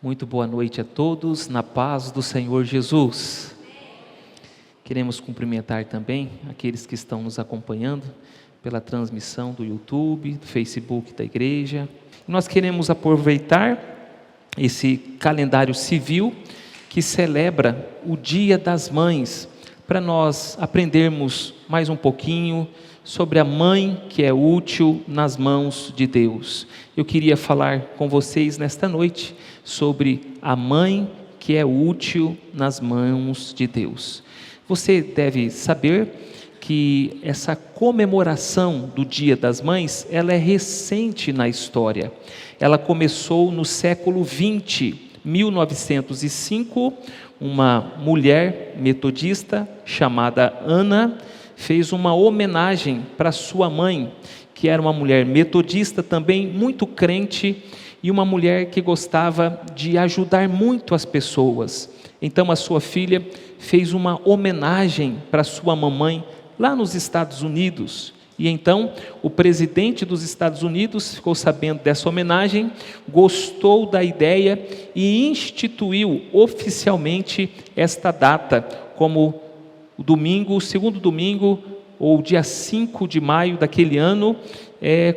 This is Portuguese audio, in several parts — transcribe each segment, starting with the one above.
Muito boa noite a todos, na paz do Senhor Jesus. Queremos cumprimentar também aqueles que estão nos acompanhando pela transmissão do YouTube, do Facebook da igreja. Nós queremos aproveitar esse calendário civil que celebra o Dia das Mães, para nós aprendermos mais um pouquinho sobre a mãe que é útil nas mãos de Deus. Eu queria falar com vocês nesta noite sobre a mãe que é útil nas mãos de Deus. Você deve saber que essa comemoração do Dia das Mães, ela é recente na história. Ela começou no século 1905, uma mulher metodista chamada Ana fez uma homenagem para sua mãe, que era uma mulher metodista também, muito crente, e uma mulher que gostava de ajudar muito as pessoas. Então a sua filha fez uma homenagem para sua mamãe lá nos Estados Unidos. E então o presidente dos Estados Unidos ficou sabendo dessa homenagem, gostou da ideia e instituiu oficialmente esta data como o segundo domingo, ou dia 5 de maio daquele ano,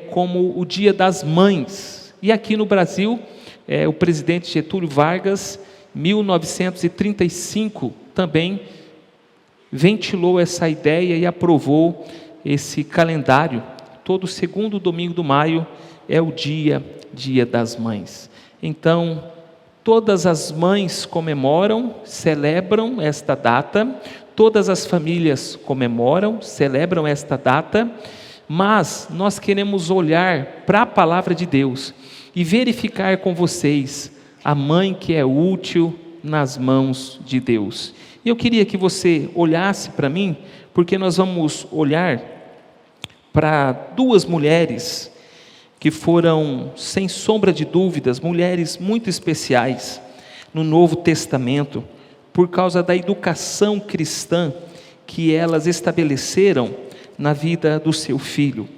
como o Dia das Mães. E aqui no Brasil, o presidente Getúlio Vargas, 1935, também ventilou essa ideia e aprovou esse calendário. Todo segundo domingo do maio é o Dia das Mães. Então, todas as mães comemoram, celebram esta data, todas as famílias comemoram, celebram esta data, mas nós queremos olhar para a palavra de Deus e verificar com vocês a mãe que é útil nas mãos de Deus. E eu queria que você olhasse para mim, porque nós vamos olhar para duas mulheres que foram, sem sombra de dúvidas, mulheres muito especiais no Novo Testamento, por causa da educação cristã que elas estabeleceram na vida do seu filho.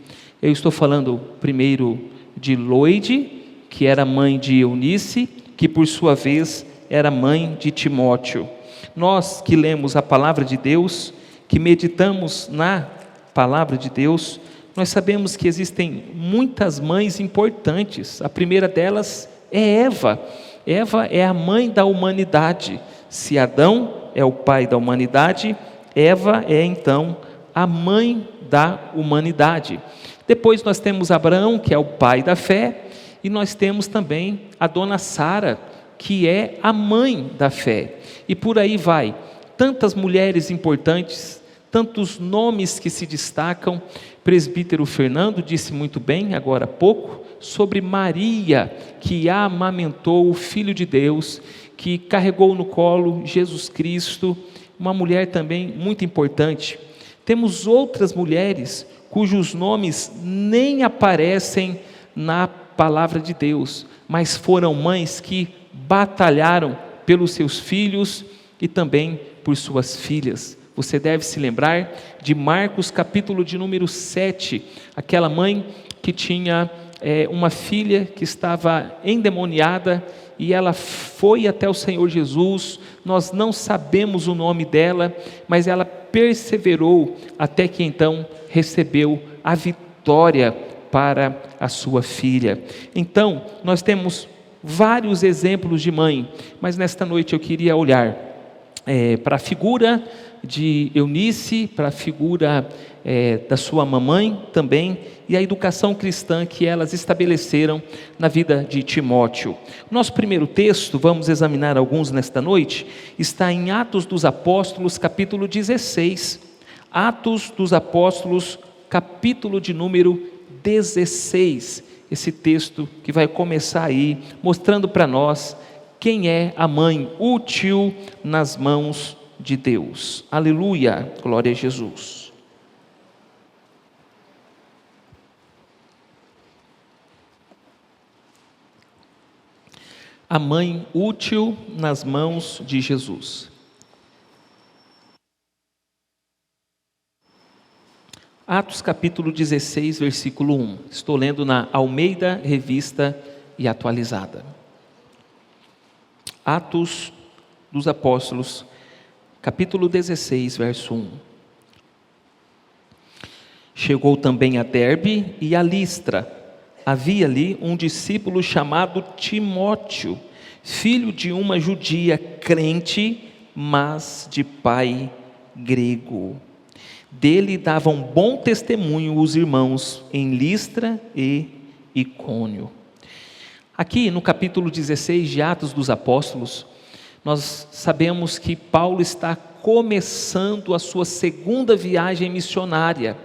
Eu estou falando primeiro de Loide, que era mãe de Eunice, que por sua vez era mãe de Timóteo. Nós que lemos a palavra de Deus, que meditamos na palavra de Deus, nós sabemos que existem muitas mães importantes. A primeira delas é Eva. Eva é a mãe da humanidade. Se Adão é o pai da humanidade, Eva é então a mãe da humanidade. Depois nós temos Abraão, que é o pai da fé, e nós temos também a dona Sara, que é a mãe da fé. E por aí vai, tantas mulheres importantes, tantos nomes que se destacam. Presbítero Fernando disse muito bem agora há pouco sobre Maria, que amamentou o Filho de Deus, que carregou no colo Jesus Cristo, uma mulher também muito importante. Temos outras mulheres cujos nomes nem aparecem na palavra de Deus, mas foram mães que batalharam pelos seus filhos e também por suas filhas. Você deve se lembrar de Marcos capítulo de número 7, aquela mãe que tinha uma filha que estava endemoniada, e ela foi até o Senhor Jesus. Nós não sabemos o nome dela, mas ela perseverou até que então recebeu a vitória para a sua filha. Então, nós temos vários exemplos de mãe, mas nesta noite eu queria olhar para a figura de Eunice, para a figura da sua mamãe também, e a educação cristã que elas estabeleceram na vida de Timóteo. Nosso primeiro texto, vamos examinar alguns nesta noite, está em Atos dos Apóstolos, capítulo 16. Atos dos Apóstolos, capítulo de número 16. Esse texto que vai começar aí, mostrando para nós quem é a mãe útil nas mãos de Deus. Aleluia, glória a Jesus. A mãe útil nas mãos de Jesus. Atos capítulo 16, versículo 1. Estou lendo na Almeida Revista e Atualizada. Atos dos Apóstolos, capítulo 16, verso 1. Chegou também a Derbe e a Listra. Havia ali um discípulo chamado Timóteo, filho de uma judia crente, mas de pai grego. Dele davam bom testemunho os irmãos em Listra e Icônio. Aqui no capítulo 16 de Atos dos Apóstolos, nós sabemos que Paulo está começando a sua segunda viagem missionária.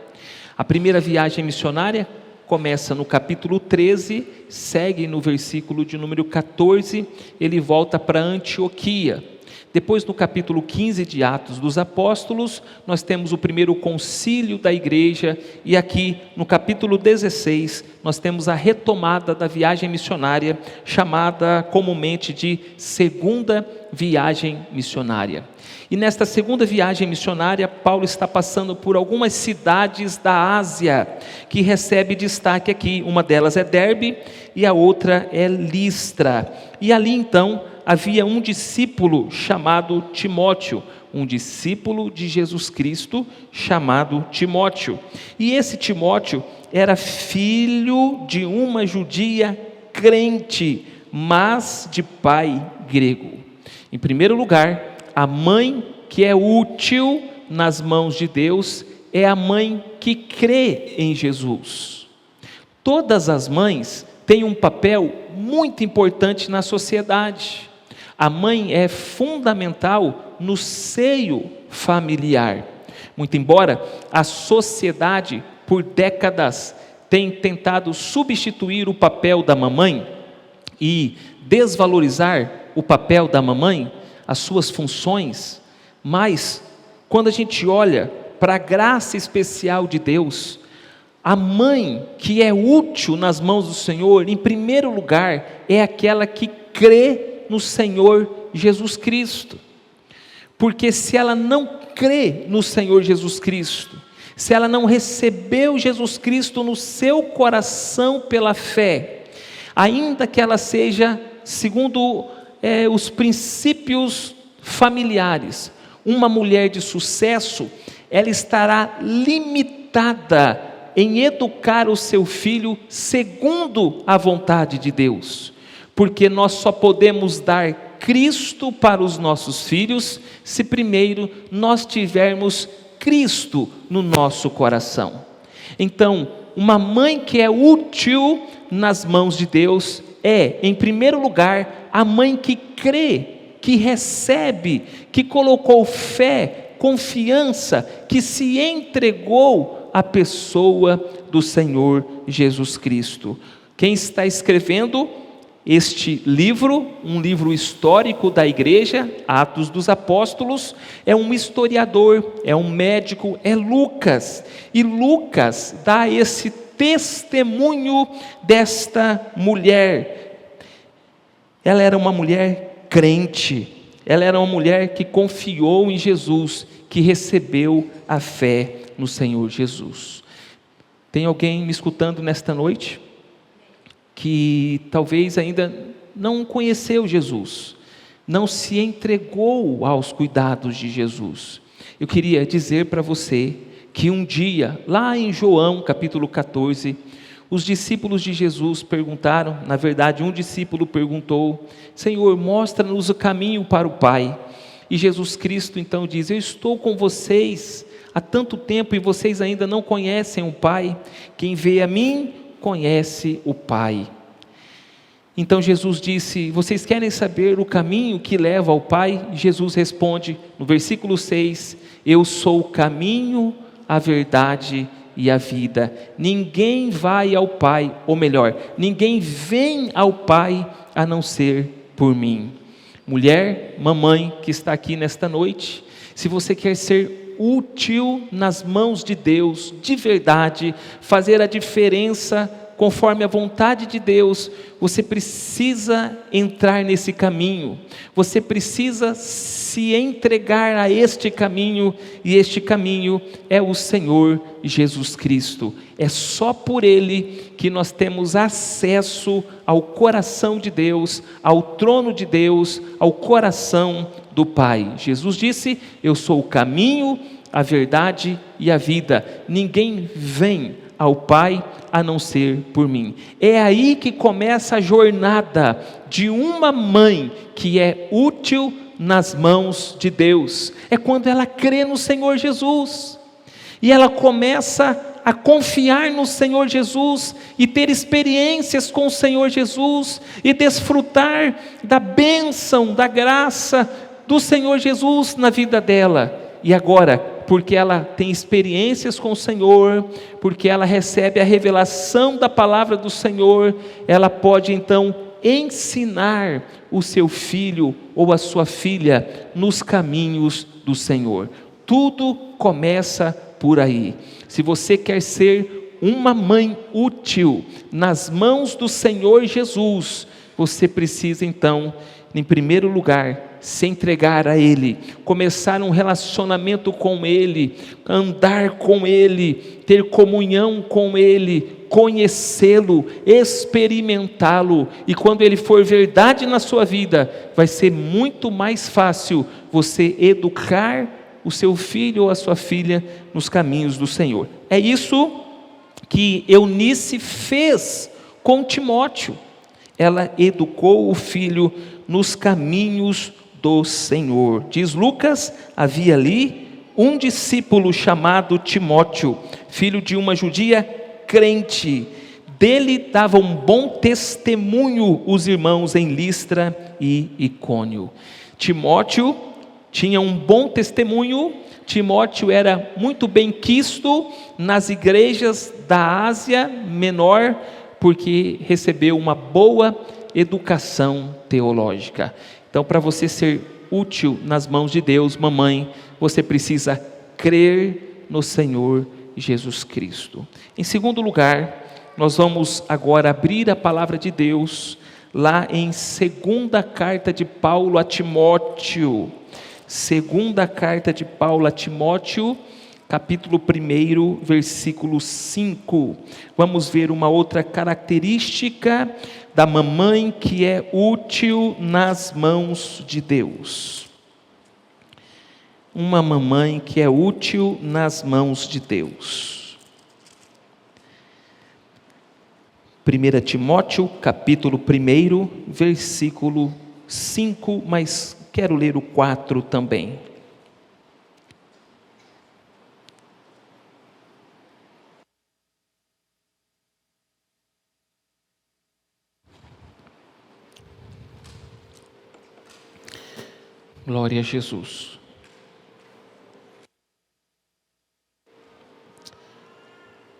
A primeira viagem missionária começa no capítulo 13, segue no versículo de número 14, ele volta para Antioquia. Depois, no capítulo 15 de Atos dos Apóstolos, nós temos o primeiro concílio da igreja, e aqui no capítulo 16, nós temos a retomada da viagem missionária, chamada comumente de segunda viagem missionária. E nesta segunda viagem missionária, Paulo está passando por algumas cidades da Ásia, que recebe destaque aqui. Uma delas é Derbe e a outra é Listra. E ali então havia um discípulo chamado Timóteo, um discípulo de Jesus Cristo chamado Timóteo. E esse Timóteo era filho de uma judia crente, mas de pai grego. Em primeiro lugar, a mãe que é útil nas mãos de Deus é a mãe que crê em Jesus. Todas as mães têm um papel muito importante na sociedade. A mãe é fundamental no seio familiar. Muito embora a sociedade, por décadas, tenha tentado substituir o papel da mamãe e desvalorizar o papel da mamãe, as suas funções, mas quando a gente olha para a graça especial de Deus, a mãe que é útil nas mãos do Senhor, em primeiro lugar, é aquela que crê no Senhor Jesus Cristo. Porque se ela não crê no Senhor Jesus Cristo, se ela não recebeu Jesus Cristo no seu coração pela fé, ainda que ela seja, segundo os princípios familiares, uma mulher de sucesso, ela estará limitada em educar o seu filho segundo a vontade de Deus, porque nós só podemos dar Cristo para os nossos filhos se primeiro nós tivermos Cristo no nosso coração. Então, uma mãe que é útil nas mãos de Deus é, em primeiro lugar, a mãe que crê, que recebe, que colocou fé, confiança, que se entregou à pessoa do Senhor Jesus Cristo. Quem está escrevendo este livro, um livro histórico da igreja, Atos dos Apóstolos, é um historiador, é um médico, é Lucas. E Lucas dá esse testemunho desta mulher. Ela era uma mulher crente, ela era uma mulher que confiou em Jesus, que recebeu a fé no Senhor Jesus. Tem alguém me escutando nesta noite que talvez ainda não conheceu Jesus, não se entregou aos cuidados de Jesus? Eu queria dizer para você que um dia, lá em João capítulo 14, os discípulos de Jesus perguntaram, na verdade um discípulo perguntou: Senhor, mostra-nos o caminho para o Pai. E Jesus Cristo então diz: eu estou com vocês há tanto tempo e vocês ainda não conhecem o Pai. Quem vê a mim, conhece o Pai. Então Jesus disse: vocês querem saber o caminho que leva ao Pai? Jesus responde no versículo 6: eu sou o caminho, a verdade e a vida. Ninguém vai ao Pai, ou melhor, ninguém vem ao Pai a não ser por mim. Mulher, mamãe que está aqui nesta noite, se você quer ser útil nas mãos de Deus, de verdade, fazer a diferença conforme a vontade de Deus, você precisa entrar nesse caminho, você precisa se entregar a este caminho, e este caminho é o Senhor Jesus Cristo. É só por Ele que nós temos acesso ao coração de Deus, ao trono de Deus, ao coração do Pai. Jesus disse: eu sou o caminho, a verdade e a vida, ninguém vem ao Pai a não ser por mim. É aí que começa a jornada de uma mãe que é útil nas mãos de Deus. É quando ela crê no Senhor Jesus, e ela começa a confiar no Senhor Jesus, e ter experiências com o Senhor Jesus, e desfrutar da bênção, da graça do Senhor Jesus na vida dela. E agora, porque ela tem experiências com o Senhor, porque ela recebe a revelação da palavra do Senhor, ela pode então ensinar o seu filho ou a sua filha nos caminhos do Senhor. Tudo começa por aí. Se você quer ser uma mãe útil nas mãos do Senhor Jesus, você precisa então, em primeiro lugar, se entregar a Ele, começar um relacionamento com Ele, andar com Ele, ter comunhão com Ele, conhecê-lo, experimentá-lo, e quando Ele for verdade na sua vida, vai ser muito mais fácil você educar o seu filho ou a sua filha nos caminhos do Senhor. É isso que Eunice fez com Timóteo. Ela educou o filho nos caminhos do Senhor. Diz Lucas: havia ali um discípulo chamado Timóteo, filho de uma judia crente. Dele davam um bom testemunho os irmãos em Listra e Icônio. Timóteo tinha um bom testemunho. Timóteo era muito bem quisto nas igrejas da Ásia Menor, porque recebeu uma boa educação teológica. Então, para você ser útil nas mãos de Deus, mamãe, você precisa crer no Senhor Jesus Cristo. Em segundo lugar, nós vamos agora abrir a palavra de Deus lá em segunda carta de Paulo a Timóteo. Segunda carta de Paulo a Timóteo, capítulo 1, versículo 5. Vamos ver uma outra característica da mamãe que é útil nas mãos de Deus. Uma mamãe que é útil nas mãos de Deus. 1 Timóteo, capítulo 1, versículo 5, mas quero ler o 4 também. Glória a Jesus.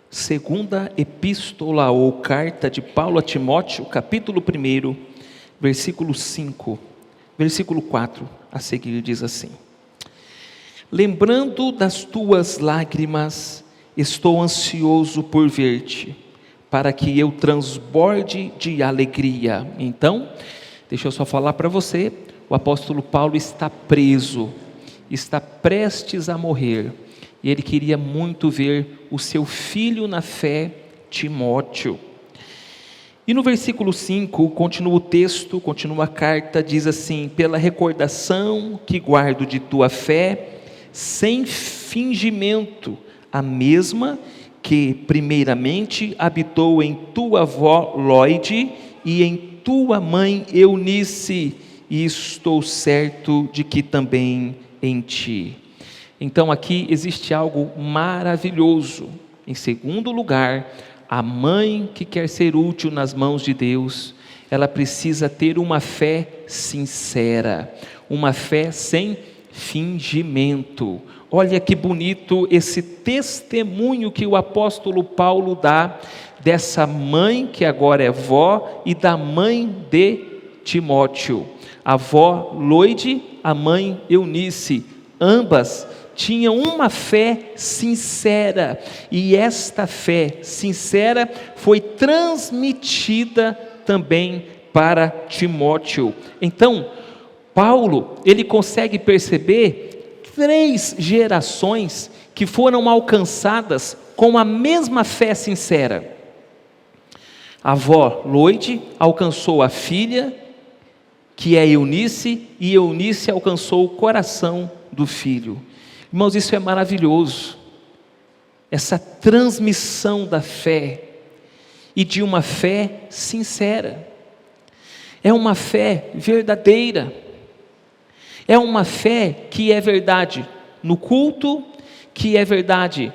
Segunda epístola ou carta de Paulo a Timóteo, capítulo 1, versículo 5, versículo 4, a seguir diz assim: lembrando das tuas lágrimas, estou ansioso por ver-te, para que eu transborde de alegria. Então, deixa eu só falar para você, o apóstolo Paulo está preso, está prestes a morrer, e ele queria muito ver o seu filho na fé, Timóteo. E no versículo 5, continua o texto, continua a carta, diz assim: pela recordação que guardo de tua fé, sem fingimento, a mesma que primeiramente habitou em tua avó Lóide e em tua mãe Eunice, e estou certo de que também em ti. Então aqui existe algo maravilhoso. Em segundo lugar, a mãe que quer ser útil nas mãos de Deus, ela precisa ter uma fé sincera, uma fé sem fingimento. Olha que bonito esse testemunho que o apóstolo Paulo dá dessa mãe que agora é vó e da mãe de Timóteo. A avó Lóide, a mãe Eunice, ambas tinha uma fé sincera, e esta fé sincera foi transmitida também para Timóteo. Então, Paulo, ele consegue perceber 3 gerações que foram alcançadas com a mesma fé sincera. A avó Loide alcançou a filha, que é Eunice, e Eunice alcançou o coração do filho. Irmãos, isso é maravilhoso, essa transmissão da fé, e de uma fé sincera, é uma fé verdadeira, é uma fé que é verdade no culto, que é verdade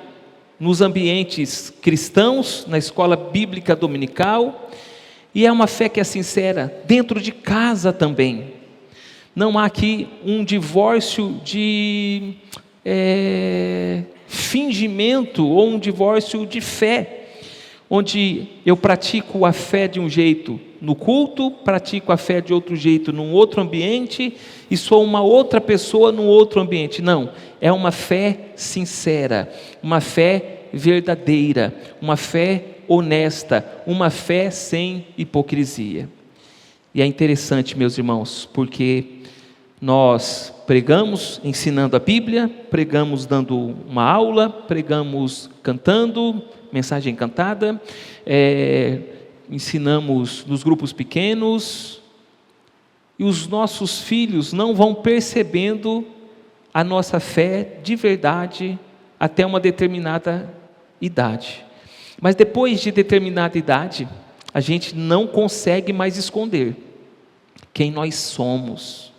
nos ambientes cristãos, na escola bíblica dominical, e é uma fé que é sincera dentro de casa também. Não há aqui um divórcio de fingimento ou um divórcio de fé, onde eu pratico a fé de um jeito no culto, pratico a fé de outro jeito num outro ambiente e sou uma outra pessoa num outro ambiente. Não, é uma fé sincera, uma fé verdadeira, uma fé honesta, uma fé sem hipocrisia. E é interessante, meus irmãos, porque nós pregamos ensinando a Bíblia, pregamos dando uma aula, pregamos cantando, mensagem cantada, ensinamos nos grupos pequenos, e os nossos filhos não vão percebendo a nossa fé de verdade até uma determinada idade. Mas depois de determinada idade, a gente não consegue mais esconder quem nós somos.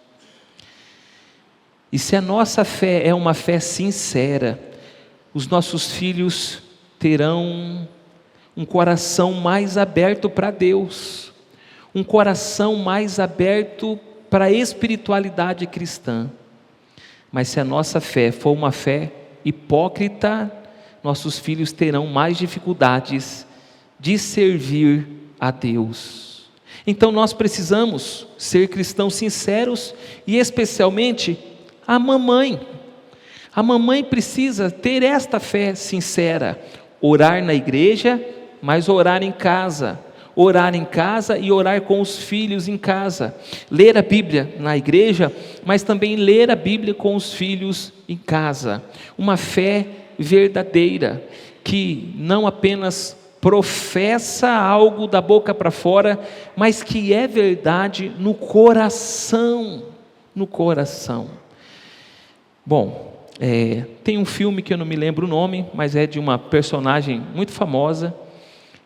E se a nossa fé é uma fé sincera, os nossos filhos terão um coração mais aberto para Deus, um coração mais aberto para a espiritualidade cristã. Mas se a nossa fé for uma fé hipócrita, nossos filhos terão mais dificuldades de servir a Deus. Então nós precisamos ser cristãos sinceros, e especialmente a mamãe. A mamãe precisa ter esta fé sincera, orar na igreja, mas orar em casa e orar com os filhos em casa, ler a Bíblia na igreja, mas também ler a Bíblia com os filhos em casa. Uma fé verdadeira, que não apenas professa algo da boca para fora, mas que é verdade no coração. Bom, tem um filme que eu não me lembro o nome, mas é de uma personagem muito famosa,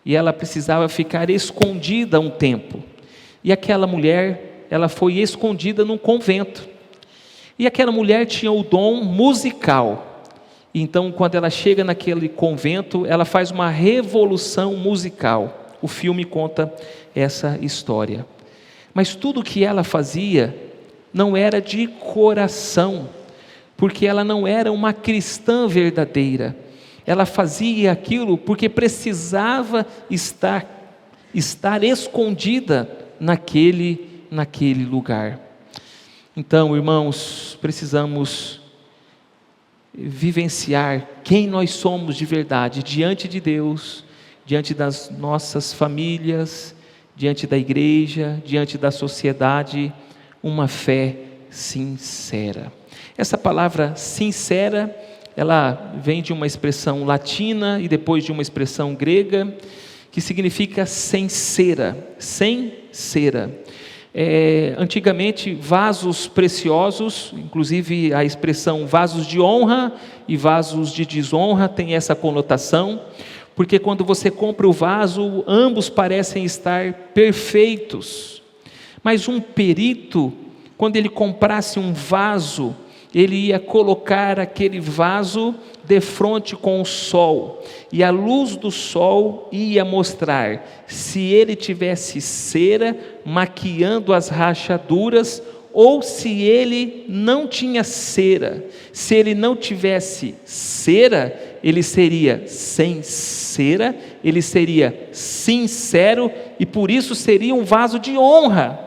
e ela precisava ficar escondida um tempo, e aquela mulher, ela foi escondida num convento, e aquela mulher tinha o dom musical. Então, quando ela chega naquele convento, ela faz uma revolução musical. O filme conta essa história. Mas tudo que ela fazia não era de coração, porque ela não era uma cristã verdadeira. Ela fazia aquilo porque precisava estar escondida naquele lugar. Então, irmãos, precisamos vivenciar quem nós somos de verdade diante de Deus, diante das nossas famílias, diante da igreja, diante da sociedade, uma fé sincera. Essa palavra sincera, ela vem de uma expressão latina e depois de uma expressão grega, que significa sem cera. Antigamente, vasos preciosos, inclusive a expressão vasos de honra e vasos de desonra tem essa conotação, porque quando você compra o vaso, ambos parecem estar perfeitos, mas um perito, quando ele comprasse um vaso, ele ia colocar aquele vaso de frente com o sol, e a luz do sol ia mostrar se ele tivesse cera maquiando as rachaduras, ou se ele não tinha cera. Se ele não tivesse cera, ele seria sem cera, ele seria sincero, e por isso seria um vaso de honra.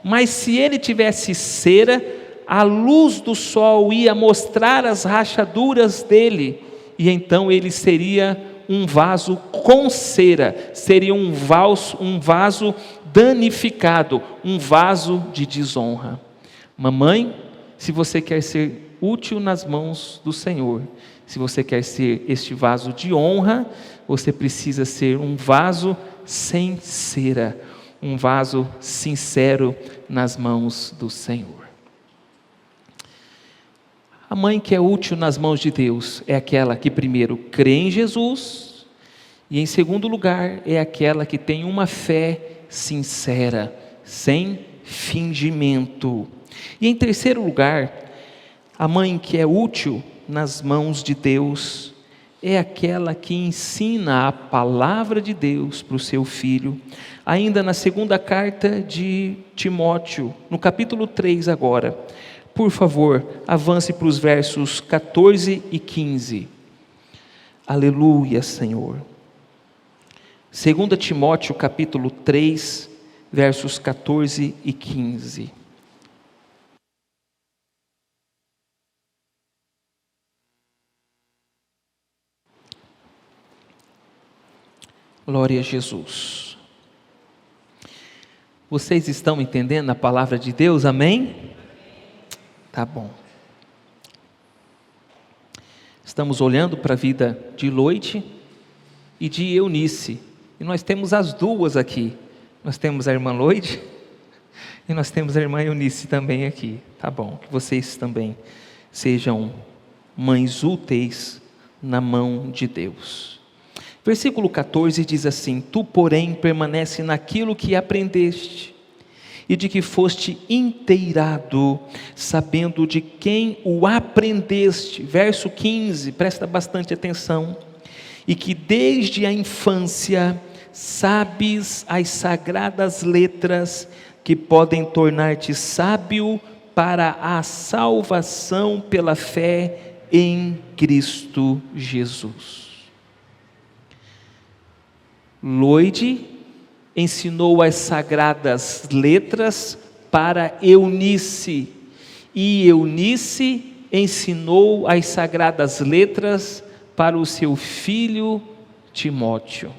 Mas se ele tivesse cera, a luz do sol ia mostrar as rachaduras dele, e então ele seria um vaso com cera, seria um vaso danificado, um vaso de desonra. Mamãe, se você quer ser útil nas mãos do Senhor, se você quer ser este vaso de honra, você precisa ser um vaso sem cera, um vaso sincero nas mãos do Senhor. A mãe que é útil nas mãos de Deus é aquela que primeiro crê em Jesus, e em segundo lugar é aquela que tem uma fé sincera, sem fingimento. E em terceiro lugar, a mãe que é útil nas mãos de Deus é aquela que ensina a palavra de Deus para o seu filho. Ainda na segunda carta de Timóteo, no capítulo 3 agora, por favor, avance para os versos 14 e 15. Aleluia, Senhor. 2 Timóteo capítulo 3, versos 14 e 15. Glória a Jesus. Vocês estão entendendo a palavra de Deus? Amém? Tá bom. Estamos olhando para a vida de Loide e de Eunice. E nós temos as duas aqui. Nós temos a irmã Loide e nós temos a irmã Eunice também aqui. Tá bom, que vocês também sejam mães úteis na mão de Deus. Versículo 14 diz assim: Tu, porém, permanece naquilo que aprendeste e de que foste inteirado, sabendo de quem o aprendeste. Verso 15, presta bastante atenção. E que desde a infância sabes as sagradas letras que podem tornar-te sábio para a salvação pela fé em Cristo Jesus. Loide ensinou as sagradas letras para Eunice, e Eunice ensinou as sagradas letras para o seu filho Timóteo.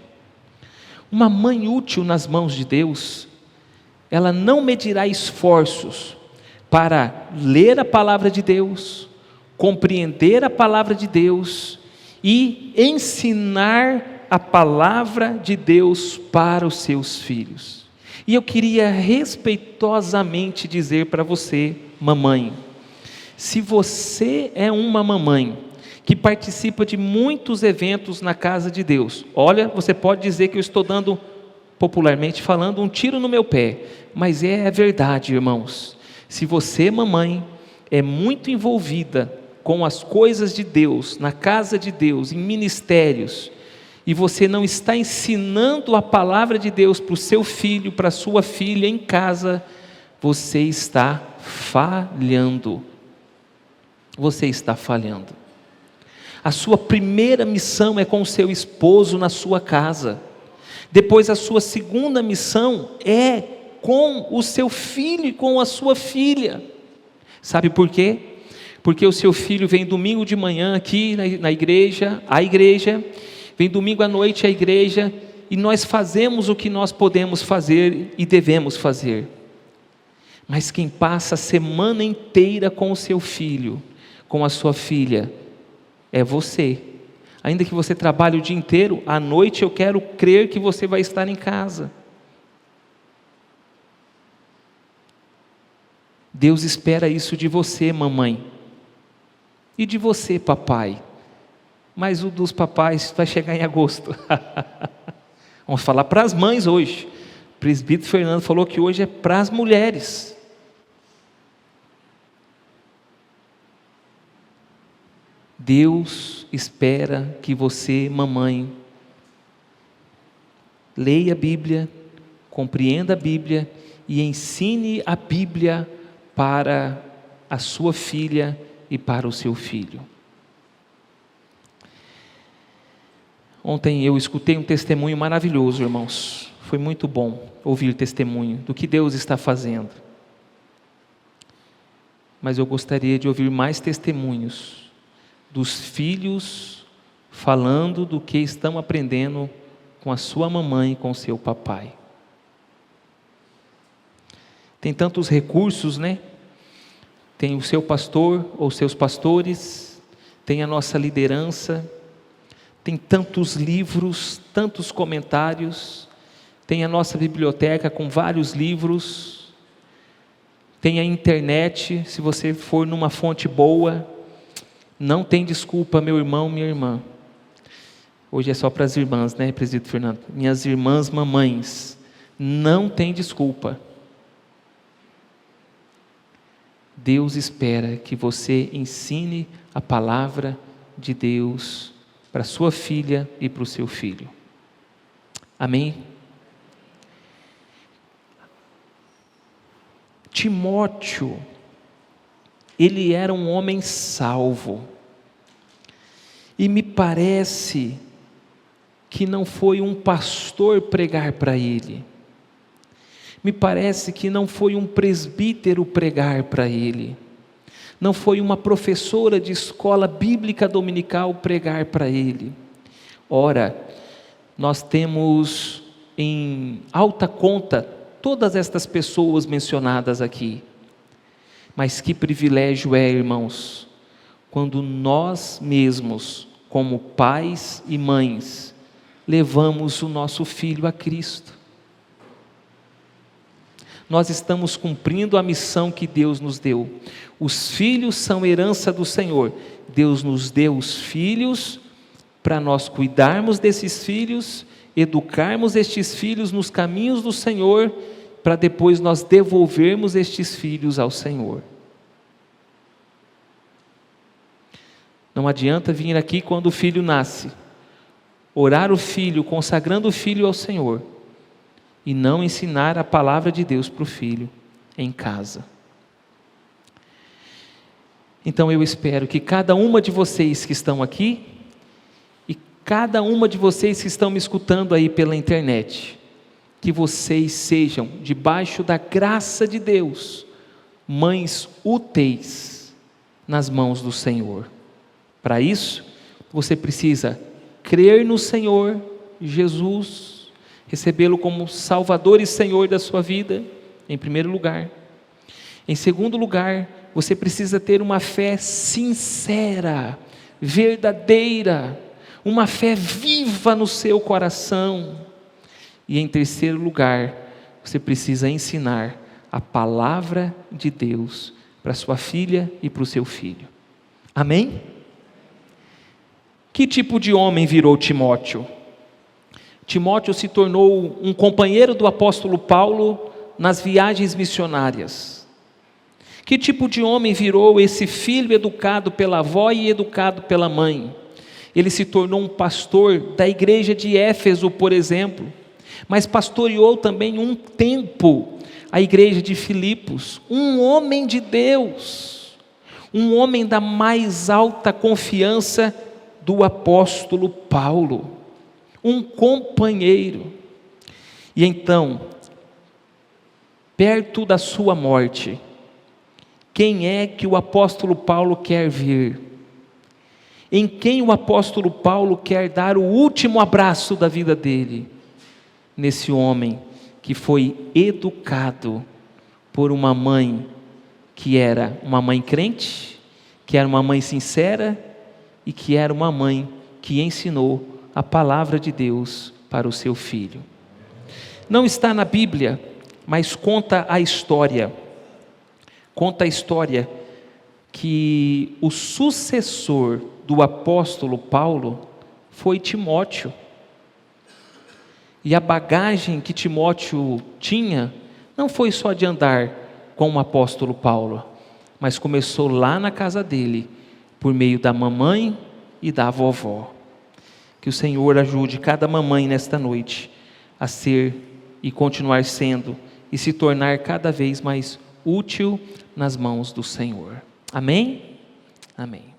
Uma mãe útil nas mãos de Deus, ela não medirá esforços para ler a palavra de Deus, compreender a palavra de Deus e ensinar a palavra de Deus para os seus filhos. E eu queria respeitosamente dizer para você, mamãe, se você é uma mamãe que participa de muitos eventos na casa de Deus, olha, você pode dizer que eu estou dando, popularmente falando, um tiro no meu pé, mas é verdade, irmãos. Se você, mamãe, é muito envolvida com as coisas de Deus, na casa de Deus, em ministérios, e você não está ensinando a palavra de Deus para o seu filho, para a sua filha em casa, você está falhando. Você está falhando. A sua primeira missão é com o seu esposo na sua casa. Depois a sua segunda missão é com o seu filho e com a sua filha. Sabe por quê? Porque o seu filho vem domingo de manhã aqui na igreja, vem domingo à noite à igreja, e nós fazemos o que nós podemos fazer e devemos fazer. Mas quem passa a semana inteira com o seu filho, com a sua filha, é você. Ainda que você trabalhe o dia inteiro, à noite eu quero crer que você vai estar em casa. Deus espera isso de você, mamãe, e de você, papai. Mas o dos papais vai chegar em agosto. Vamos falar para as mães hoje. O presbítero Fernando falou que hoje é para as mulheres. Deus espera que você, mamãe, leia a Bíblia, compreenda a Bíblia e ensine a Bíblia para a sua filha e para o seu filho. Ontem eu escutei um testemunho maravilhoso, irmãos. Foi muito bom ouvir testemunho do que Deus está fazendo. mas eu gostaria de ouvir mais testemunhos dos filhos falando do que estão aprendendo com a sua mamãe e com o seu papai. Tem tantos recursos, né? Tem o seu pastor ou seus pastores, tem a nossa liderança, tem tantos livros, tantos comentários, tem a nossa biblioteca com vários livros, tem a internet, se você for numa fonte boa, não tem desculpa, meu irmão, minha irmã. Hoje é só para as irmãs, né, presbítero Fernando? Minhas irmãs mamães, não tem desculpa. Deus espera que você ensine a palavra de Deus para sua filha e para o seu filho. Amém? Timóteo, ele era um homem salvo. E me parece que não foi um pastor pregar para ele. Me parece que não foi um presbítero pregar para ele. Não foi uma professora de escola bíblica dominical pregar para ele. Ora, nós temos em alta conta todas estas pessoas mencionadas aqui. Mas que privilégio é, irmãos, quando nós mesmos, como pais e mães, levamos o nosso filho a Cristo. Nós estamos cumprindo a missão que Deus nos deu. Os filhos são herança do Senhor. Deus nos deu os filhos para nós cuidarmos desses filhos, educarmos estes filhos nos caminhos do Senhor, para depois nós devolvermos estes filhos ao Senhor. Não adianta vir aqui quando o filho nasce, orar o filho, consagrando o filho ao Senhor, e não ensinar a palavra de Deus para o filho em casa. Então eu espero que cada uma de vocês que estão aqui, e cada uma de vocês que estão me escutando aí pela internet, que vocês sejam, debaixo da graça de Deus, mães úteis nas mãos do Senhor. Para isso, você precisa crer no Senhor Jesus, recebê-lo como Salvador e Senhor da sua vida, em primeiro lugar. Em segundo lugar, você precisa ter uma fé sincera, verdadeira, uma fé viva no seu coração. E em terceiro lugar, você precisa ensinar a palavra de Deus para sua filha e para o seu filho. Amém? Que tipo de homem virou Timóteo? Timóteo se tornou um companheiro do apóstolo Paulo nas viagens missionárias. Que tipo de homem virou esse filho educado pela avó e educado pela mãe? Ele se tornou um pastor da igreja de Éfeso, por exemplo, mas pastoreou também um tempo a igreja de Filipos, um homem de Deus, um homem da mais alta confiança do apóstolo Paulo, um companheiro. E então, perto da sua morte, quem é que o apóstolo Paulo quer ver? Em quem o apóstolo Paulo quer dar o último abraço da vida dele? Nesse homem que foi educado por uma mãe que era uma mãe crente, que era uma mãe sincera e que era uma mãe que ensinou a palavra de Deus para o seu filho. Não está na Bíblia, mas conta a história que o sucessor do apóstolo Paulo foi Timóteo. E a bagagem que Timóteo tinha não foi só de andar com o apóstolo Paulo, mas começou lá na casa dele, por meio da mamãe e da vovó. Que o Senhor ajude cada mamãe nesta noite a ser e continuar sendo e se tornar cada vez mais útil nas mãos do Senhor. Amém? Amém.